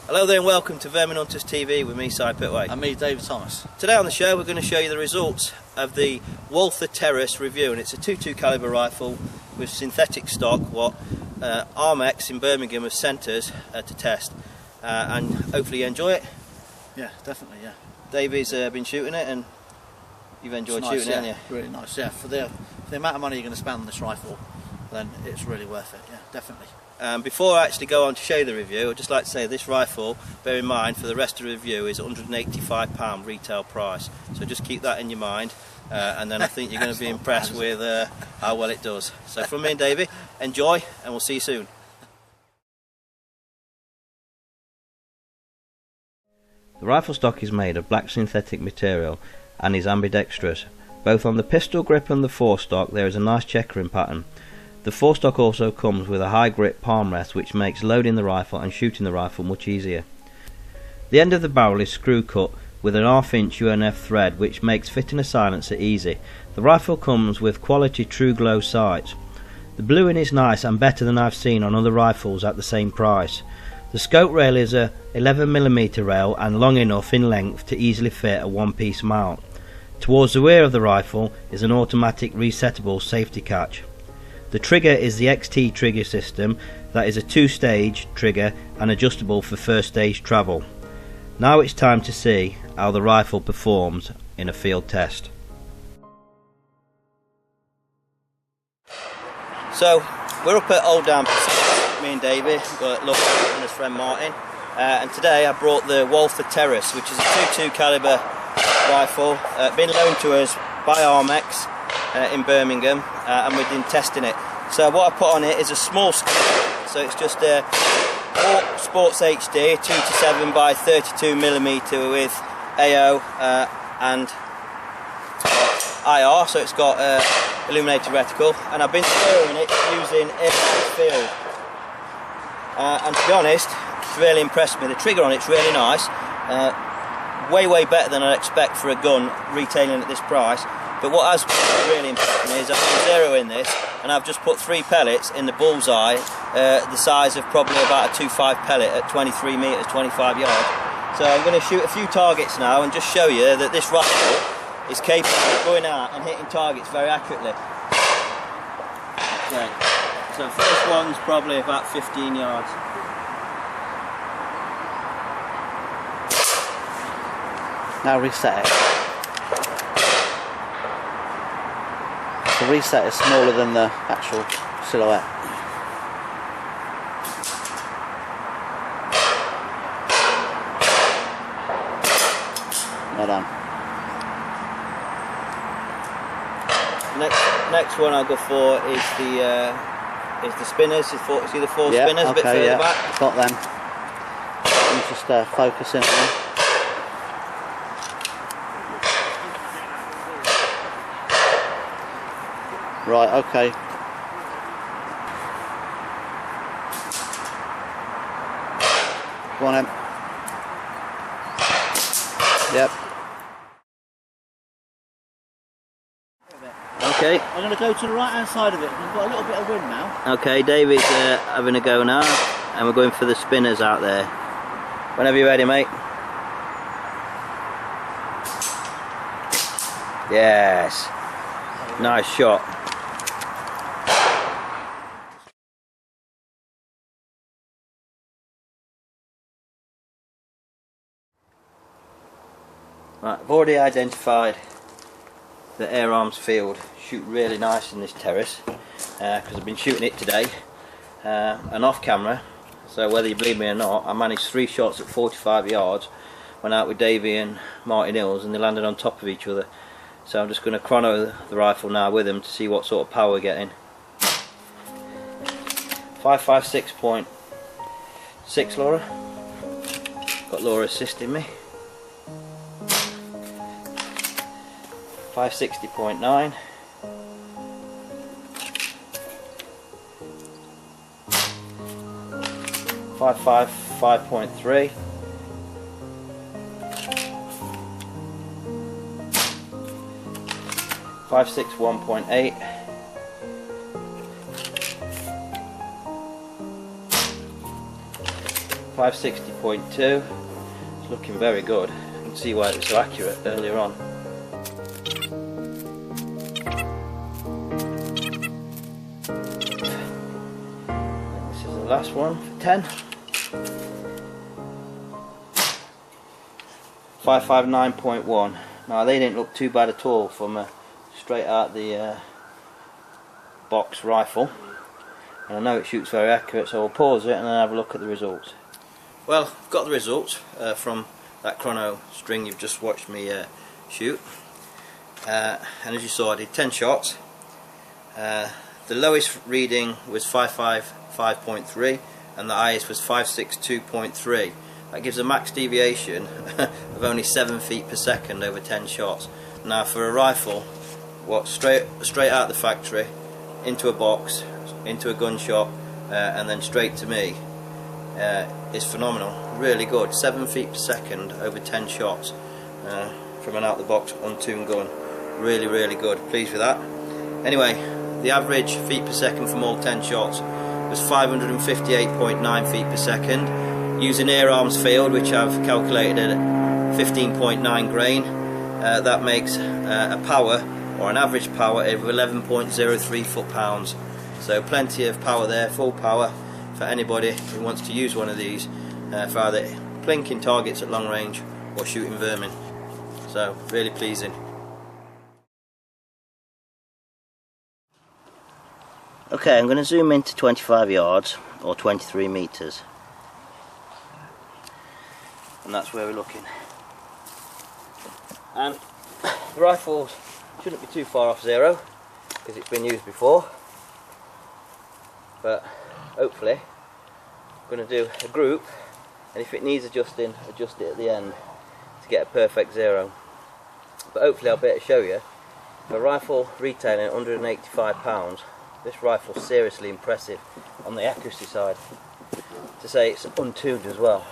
Hello there and welcome to Vermin Hunters TV with me, Si Pitway. And me, David Thomas. Today on the show we're going to show you the results of the Walther Terrus review, and it's a .22 calibre rifle with synthetic stock, what Armex in Birmingham have sent us to test, and hopefully you enjoy it. Yeah, definitely, yeah. Davy's been shooting it and you've enjoyed shooting it, haven't you? Really nice, yeah. For the amount of money you're going to spend on this rifle, then it's really worth it, yeah, definitely. Before I actually go on to show you the review, I'd just like to say this rifle, bear in mind, for the rest of the review is £185 retail price. So just keep that in your mind, and then I think you're going to be impressed with how well it does. So from me and Davy, enjoy, and we'll see you soon. The rifle stock is made of black synthetic material and is ambidextrous. Both on the pistol grip and the forestock there is a nice checkering pattern. The forestock also comes with a high grip palm rest which makes loading the rifle and shooting the rifle much easier. The end of the barrel is screw cut with an 1/2 inch UNF thread which makes fitting a silencer easy. The rifle comes with quality true glow sights. The bluing is nice and better than I've seen on other rifles at the same price. The scope rail is a 11mm rail and long enough in length to easily fit a one-piece mount. Towards the rear of the rifle is an automatic resettable safety catch. The trigger is the XT trigger system, that is a 2-stage trigger and adjustable for first stage travel. Now it's time to see how the rifle performs in a field test. So we're up at Old Dam, me and Davy, we've got look and his friend Martin, and today I brought the Walther Terrus, which is a .22 calibre rifle, been loaned to us by Armex in Birmingham, and we've been testing it. So what I put on it is a small scope, so it's just a Sports HD 2:7 by 32mm with AO and IR, so it's got illuminated reticle, and I've been steering it using air field, and to be honest, it's really impressed me. The trigger on it's really nice, way better than I'd expect for a gun retailing at this price. But what has really impressed me is I've been zeroing this, and I've just put 3 pellets in the bullseye, the size of probably about a 2.5 pellet at 23 metres, 25 yards. So I'm going to shoot a few targets now and just show you that this rifle is capable of going out and hitting targets very accurately. Okay, so first one's probably about 15 yards. Now reset it. The reset is smaller than the actual silhouette. Well done. Next one I'll go for is the spinners. See the 4 spinners a bit further back? Got them. I'm just focusing on them. Right, okay. Go on, Em. Yep. Okay. I'm going to go to the right hand side of it. We've got a little bit of wind now. Okay, Davy's having a go now, and we're going for the spinners out there. Whenever you're ready, mate. Yes. Nice shot. Right, I've already identified the air arms field. Shoot really nice in this Terrus, because I've been shooting it today and off camera, so whether you believe me or not, I managed 3 shots at 45 yards, went out with Davy and Martin Hills, and they landed on top of each other. So I'm just going to chrono the rifle now with them to see what sort of power we're getting. 556.6 Laura. Got Laura assisting me. 560.9. 555.3. 561.8. 5 560.2. It's looking very good. You can see why it was so accurate earlier on. This is the last one for 10. 559.1. Now they didn't look too bad at all from straight out the box rifle. And I know it shoots very accurate, so we'll pause it and then have a look at the results. Well, I've got the results from that chrono string you've just watched me shoot. And as you saw, I did 10 shots. The lowest reading was 555.3 and the highest was 562.3. That gives a max deviation of only 7 feet per second over 10 shots. Now for a rifle, what straight out the factory, into a box, into a gun shop, and then straight to me, is phenomenal. Really good. 7 feet per second over 10 shots from an out the box untuned gun. Really, really good. Pleased with that. Anyway, the average feet per second from all 10 shots was 558.9 feet per second. Using air arms field, which I've calculated at 15.9 grain, that makes a power, or an average power, of 11.03 foot-pounds. So plenty of power there, full power for anybody who wants to use one of these for either plinking targets at long range or shooting vermin. So really pleasing. Okay, I'm going to zoom into 25 yards or 23 meters, and that's where we're looking. And the rifle shouldn't be too far off zero because it's been used before, but hopefully I'm going to do a group, and if it needs adjusting, adjust it at the end to get a perfect zero. But hopefully I'll be able to show you, for a rifle retailing at £185, this rifle's seriously impressive on the accuracy side, to say it's untuned as well.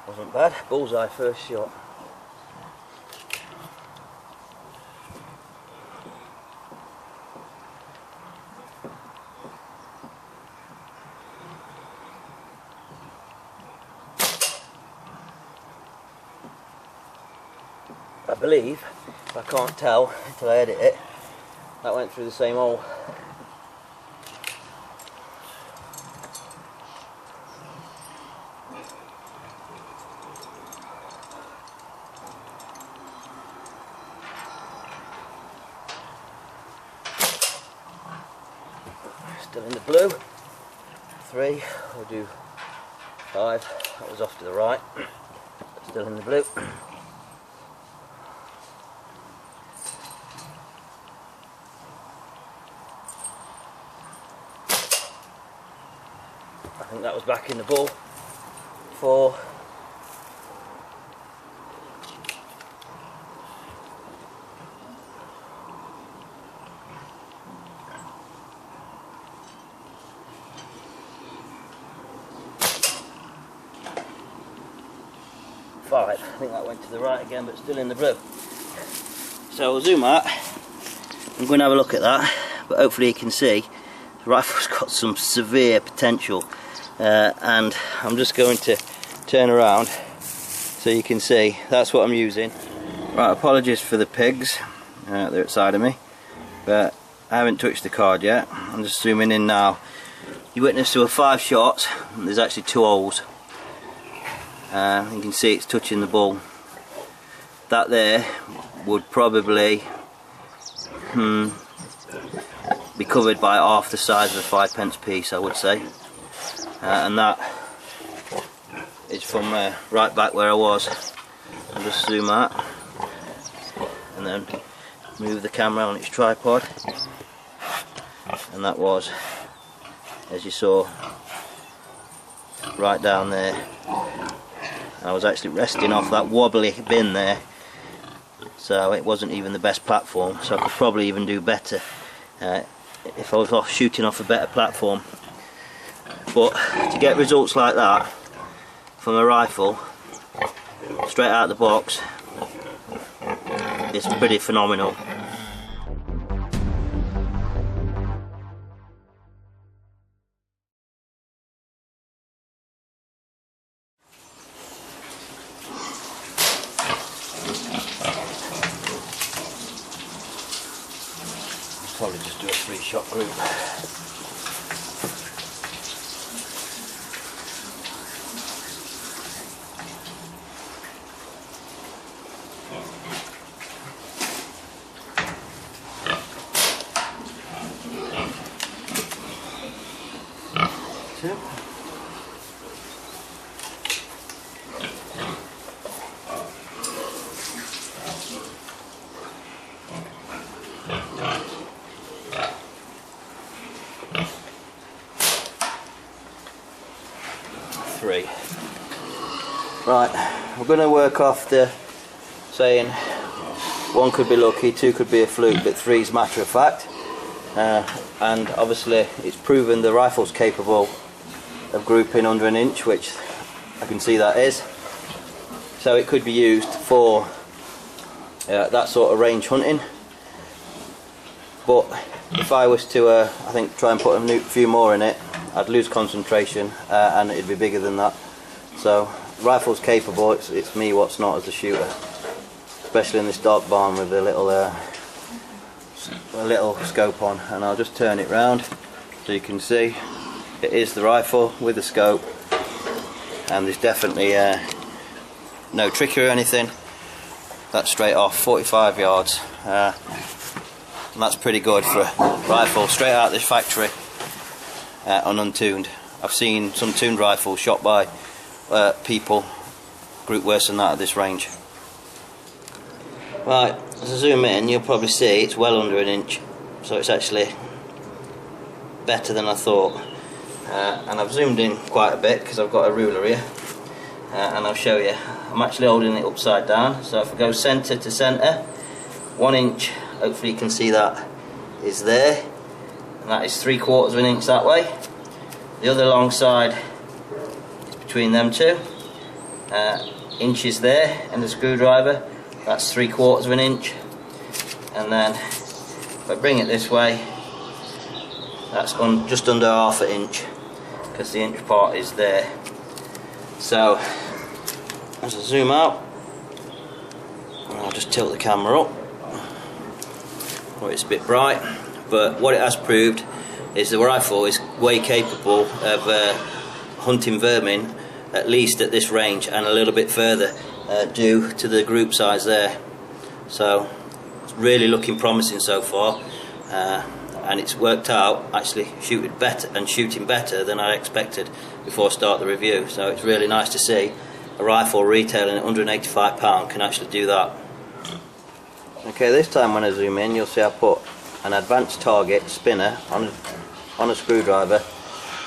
Wasn't bad. Bullseye first shot. I believe, if I can't tell until I edit it, that went through the same hole. Still in the blue. 3, we'll do 5, that was off to the right, still in the blue. I think that was back in the ball. 4. 5. I think that went to the right again, but still in the blue. So we'll zoom out. I'm going to have a look at that, but hopefully you can see the rifle's got some severe potential, and I'm just going to turn around so you can see that's what I'm using. Right, apologies for the pigs, they're outside of me, but I haven't touched the card yet. I'm just zooming in now. You witness to 5 shots, and there's actually 2 holes. You can see it's touching the ball. That there would probably be covered by half the size of a 5p piece, I would say, and that is from right back where I was. I'll just zoom out and then move the camera on its tripod, and that was, as you saw, right down there. I was actually resting off that wobbly bin there, so it wasn't even the best platform, so I could probably even do better if I was shooting off a better platform. But to get results like that from a rifle straight out of the box, it's pretty phenomenal. shot group. Two. 3. Right, we're going to work off the saying 1 could be lucky, 2 could be a fluke, but 3 is matter of fact. And obviously it's proven the rifle's capable of grouping under an inch, which I can see that is. So it could be used for that sort of range hunting. But if I was to, I think, try and put a few more in it, I'd lose concentration and it'd be bigger than that. So rifle's capable, it's me what's not as a shooter, especially in this dark barn with a little scope on. And I'll just turn it round so you can see it is the rifle with the scope, and there's definitely no trickery or anything. That's straight off 45 yards, and that's pretty good for a rifle straight out of this factory on untuned. I've seen some tuned rifles shot by people group worse than that at this range. Right, as I zoom in, you'll probably see it's well under an inch, so it's actually better than I thought. And I've zoomed in quite a bit because I've got a ruler here, and I'll show you. I'm actually holding it upside down, so if I go centre to centre, 1 inch, hopefully you can see that, is there, and that is 3/4 of an inch that way. The other long side is between them two, inches there, and the screwdriver, that's 3/4 of an inch. And then if I bring it this way, that's just under ½ an inch, because the inch part is there. So as I zoom out, I'll just tilt the camera up. Well, it's a bit bright, but what it has proved is the rifle is way capable of hunting vermin, at least at this range and a little bit further, due to the group size there. So it's really looking promising so far, and it's worked out actually shooting better than I expected before I start the review. So it's really nice to see a rifle retailing at £185 can actually do that. Okay, this time when I zoom in, you'll see I put an advanced target spinner on a screwdriver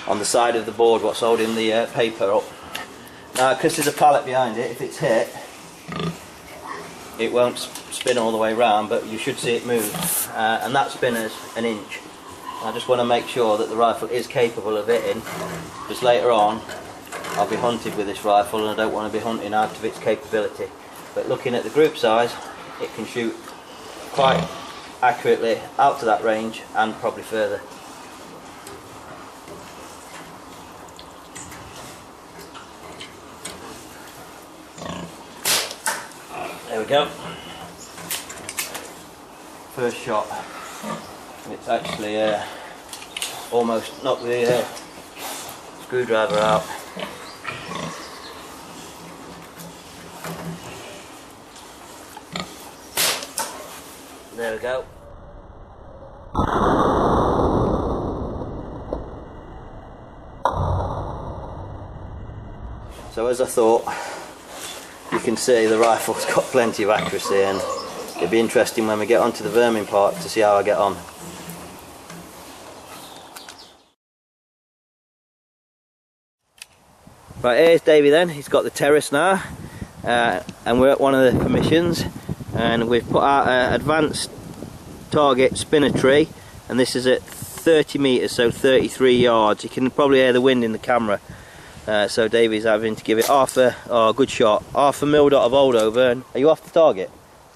on the side of the board what's holding the paper up. Now, because there's a pallet behind it, if it's hit, it won't spin all the way round, but you should see it move, and that spinner's an inch. I just want to make sure that the rifle is capable of hitting, because later on I'll be hunted with this rifle and I don't want to be hunting out of its capability. But looking at the group size, it can shoot quite accurately out to that range and probably further. There we go. First shot. It's actually almost knocked the screwdriver out. There we go. So as I thought, you can see the rifle's got plenty of accuracy, and it'll be interesting when we get onto the vermin part to see how I get on. Right, here's Davy then. He's got the Terrus now, and we're at one of the permissions, and we've put out an advanced target spinner tree, and this is at 30 metres, so 33 yards. You can probably hear the wind in the camera. So Davy's having to give it good shot, half a mil dot of old over. And are you off the target?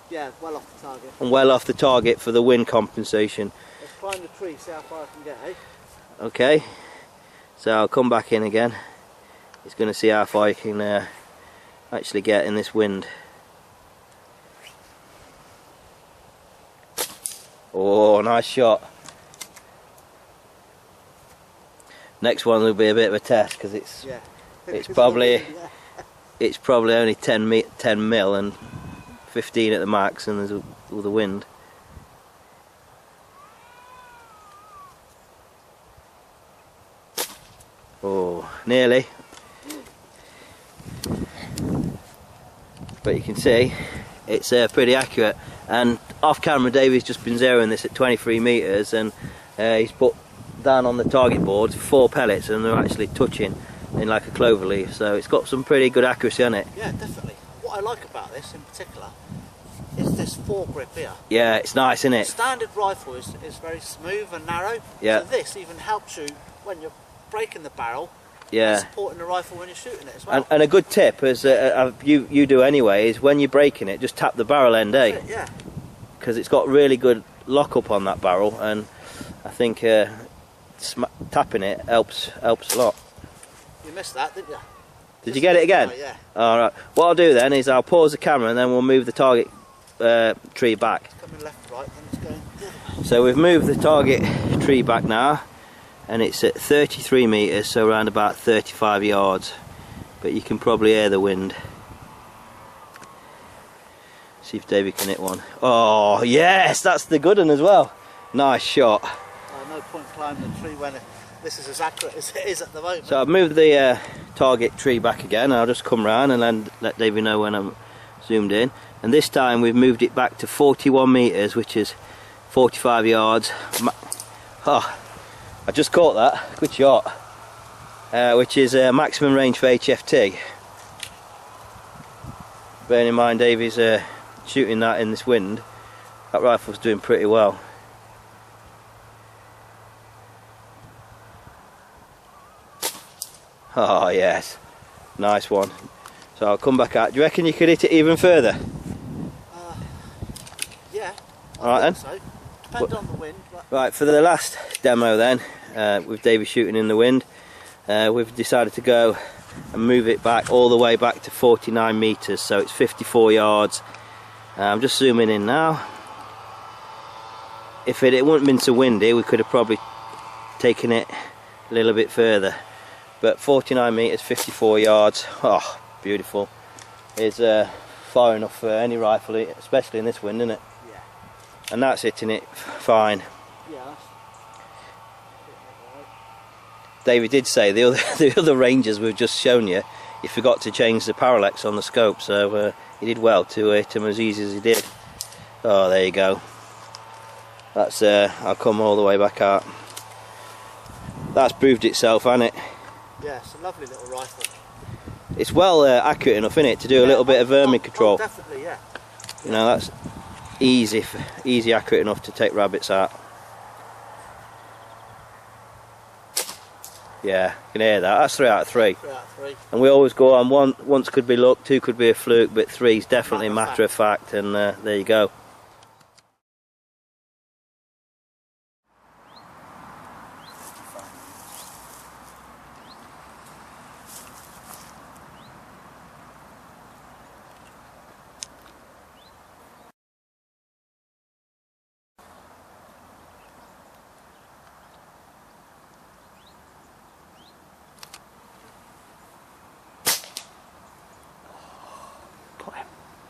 Yeah, well off the target. And well off the target for the wind compensation. Let's climb the tree, see how far I can get, eh? Okay, so I'll come back in again. He's going to see how far you can actually get in this wind. Oh, nice shot. Next one will be a bit of a test because it's probably only 10 mil and 15 at the max, and there's all the wind. Oh, nearly. But you can see it's pretty accurate. And off camera, Davy's just been zeroing this at 23 metres, and he's put down on the target board 4 pellets, and they're actually touching in like a clover leaf. So it's got some pretty good accuracy on it. Yeah, definitely. What I like about this in particular is this foregrip here. Yeah, it's nice, isn't it? Standard rifle is very smooth and narrow. Yeah. So this even helps you when you're breaking the barrel. Yeah. Supporting the rifle when you're shooting it as well. And a good tip, as you do anyway, is when you're breaking it, just tap the barrel end, eh? Yeah. Because it's got really good lock up on that barrel, and I think tapping it helps a lot. You missed that, didn't you? Did you get it again? Oh, yeah. Alright. What I'll do then is I'll pause the camera and then we'll move the target tree back. It's coming left, right, then it's going the other way. So we've moved the target tree back now, and it's at 33 metres, so around about 35 yards. But you can probably hear the wind. See if Davy can hit one. Oh yes, that's the good one as well. Nice shot. No point climbing the tree when this is as accurate as it is at the moment. So I've moved the target tree back again. I'll just come round and then let Davy know when I'm zoomed in. And this time we've moved it back to 41 metres, which is 45 yards. Oh, I just caught that. Good shot. Which is maximum range for HFT. Bearing in mind Davy's shooting that in this wind, that rifle's doing pretty well. Oh yes, nice one. So I'll come back out. Do you reckon you could hit it even further? Yeah. Alright then. So. Depends on the wind. But... Right, for the last demo then, with Davy shooting in the wind, we've decided to go and move it back all the way back to 49 metres, so it's 54 yards. I'm just zooming in now. If it wouldn't have been so windy, we could have probably taken it a little bit further. But 49 metres, 54 yards, oh, beautiful. It's far enough for any rifle, especially in this wind, isn't it? Yeah. And that's hitting it fine. Yeah. That's... David did say the other ranges we've just shown you, he forgot to change the parallax on the scope, so he did well to hit him as easy as he did. Oh, there you go. That's I'll come all the way back out. That's proved itself, hasn't it? Yeah, it's a lovely little rifle. It's well accurate enough, isn't it, to do a little bit of vermin control. Oh, definitely, yeah. You know, that's easy accurate enough to take rabbits out. Yeah, you can hear that. That's 3 out of 3. 3 out of 3. And we always go on, once could be luck, 2 could be a fluke, but 3 is definitely matter of fact, and there you go.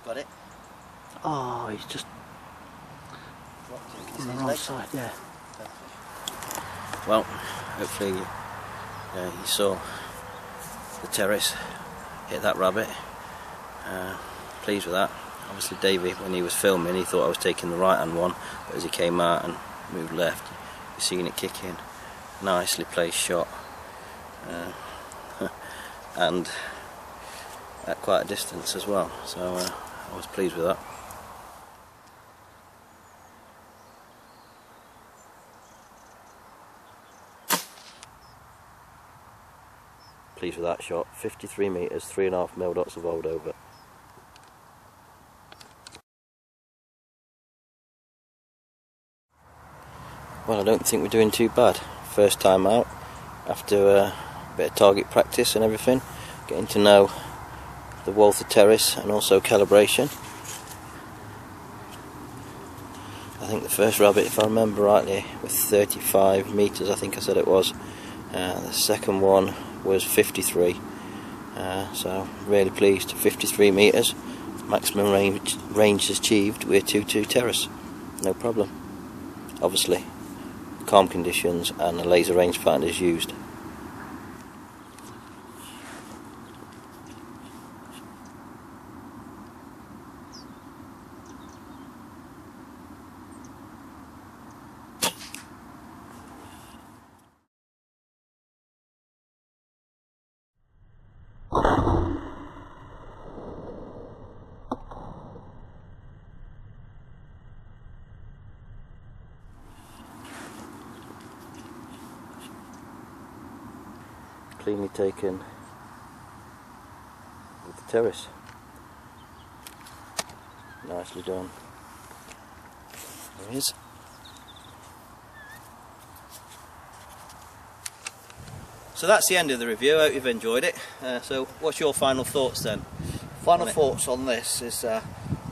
Got it. Oh, he's just on the wrong side, yeah. Well, hopefully you saw the Terrus hit that rabbit. Pleased with that. Obviously Davy, when he was filming, he thought I was taking the right hand one, but as he came out and moved left, you're seeing it kick in. Nicely placed shot. And at quite a distance as well, so I was pleased with that. Pleased with that shot. 53 metres, 3.5 mil dots of old over. Well, I don't think we're doing too bad. First time out, after a bit of target practice and everything, getting to know the Walther Terrus and also calibration. I think the first rabbit, if I remember rightly, was 35 metres, I think I said it was. The second one was 53, so really pleased. 53 metres, maximum range achieved with 22 Terrus, no problem. Obviously, calm conditions and a laser rangefinder is used. Cleanly taken with the Terrus. Nicely done. There he is. So that's the end of the review. I hope you've enjoyed it. So what's your final thoughts then? Final thoughts on this is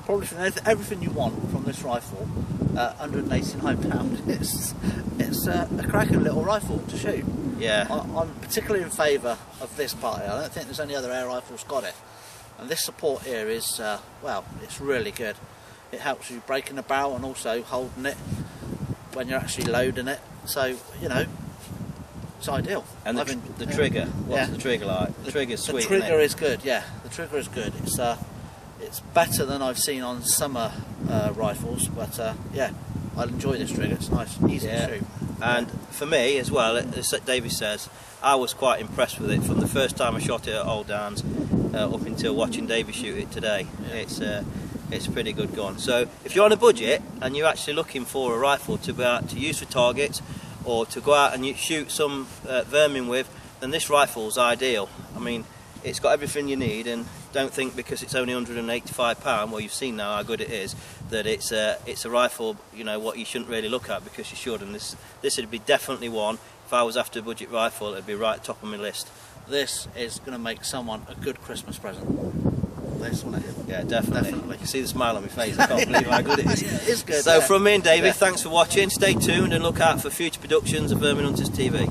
probably everything you want from this rifle. £189. It's a cracking little rifle to shoot. Yeah. I'm particularly in favour of this part here. I don't think there's any other air rifles got it. And this support here is, well, it's really good. It helps you breaking the barrel and also holding it when you're actually loading it. So, you know, it's ideal. And the trigger, what's the trigger like? The trigger's sweet. The trigger is good, yeah. The trigger is good. It's better than I've seen on summer rifles, but yeah, I enjoy this trigger. It's nice, easy to shoot. And for me as well, as Davy says, I was quite impressed with it from the first time I shot it at Old Downs up until watching Davy shoot it today. Yeah. It's a pretty good gun. So if you're on a budget and you're actually looking for a rifle to use for targets or to go out and shoot some vermin with, then this rifle's ideal. I mean, it's got everything you need, and don't think because it's only £185, well, you've seen now how good it is, that it's a rifle, you know, what you shouldn't really look at, because you should. And this would be definitely one. If I was after a budget rifle, it'd be right top of my list. This is going to make someone a good Christmas present. This one here. Yeah, definitely. You can see the smile on my face. I can't believe how good it is. It's good. So from me and Davey, thanks for watching. Stay tuned and look out for future productions of Vermin Hunters TV.